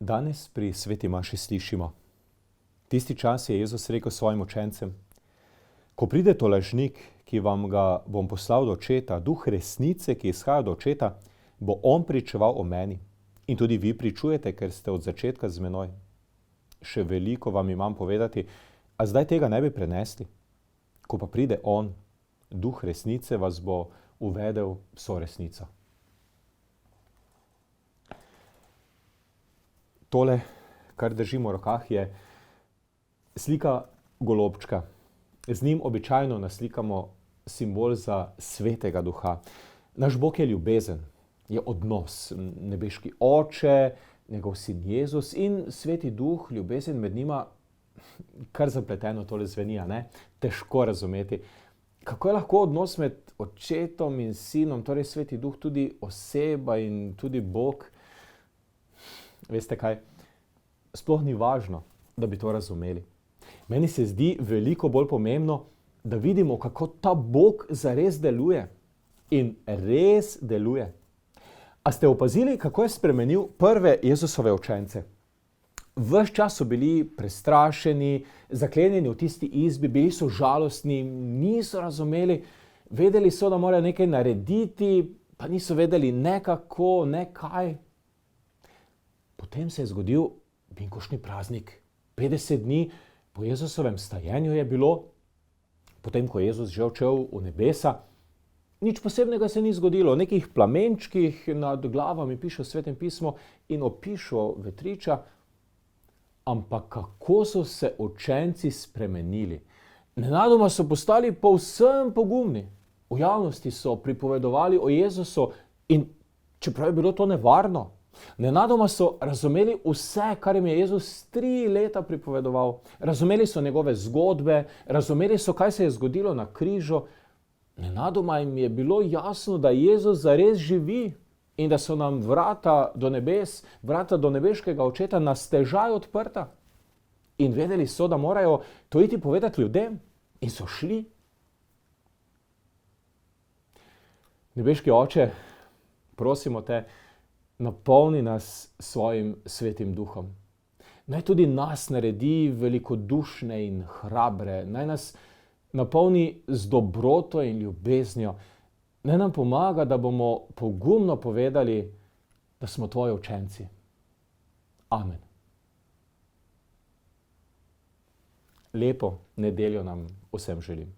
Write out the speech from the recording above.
Danes pri sveti maši slišimo: tisti čas je Jezus rekel svojim učencem: ko pride to lažnik, ki vam ga bom poslal do očeta, duh resnice, ki izhaja do očeta, bo on pričeval o meni. In tudi vi pričujete, ker ste od začetka z menoj. Še veliko vam imam povedati, a zdaj tega ne bi prenesli. Ko pa pride on, duh resnice, vas bo uvedel vso resnico. Tole, kar držimo v rokah, je slika golobčka. Z njim običajno naslikamo simbol za svetega duha. Naš Bog je ljubezen, je odnos. Nebeški oče, njegov sin Jezus in sveti duh, ljubezen med njima, kar zapleteno tole zveni, ne? Težko razumeti. Kako je lahko odnos med očetom in sinom, torej sveti duh, tudi oseba in tudi Bog? Veste kaj? Sploh ni važno, da bi to razumeli. Meni se zdi veliko bolj pomembno, da vidimo, kako ta Bog zares deluje. In res deluje. A ste opazili, kako je spremenil prve Jezusove učence? Ves čas so bili prestrašeni, zaklenjeni v tisti izbi, bili so žalostni, niso razumeli, vedeli so, da morajo nekaj narediti, pa niso vedeli ne kako, ne kaj. Potem se je zgodil binkoštni praznik. 50 dni po Jezusovem stajenju je bilo, potem ko je Jezus že odšel v nebesa, nič posebnega se ni zgodilo. O nekih plamenčkih nad glavami piše v Svetem pismu in opiše vetriča, ampak kako so se učenci spremenili. Nenadoma so postali povsem pogumni. V javnosti so pripovedovali o Jezusu in čeprav je bilo to nevarno, nenadoma so razumeli vse, kar jim je Jezus 3 leta pripovedoval. Razumeli so njegove zgodbe, razumeli so, kaj se je zgodilo na križu. Nenadoma jim je bilo jasno, da Jezus zares živi in da so nam vrata do nebes, vrata do nebeškega očeta na stežaj odprta. In vedeli so, da morajo to iti povedati ljudem. In so šli. Nebeški oče, prosimo te, napolni nas svojim svetim duhom. Naj tudi nas naredi velikodušne in hrabre. Naj nas napolni z dobroto in ljubeznijo. Naj nam pomaga, da bomo pogumno povedali, da smo tvoji učenci. Amen. Lepo nedeljo nam vsem želim.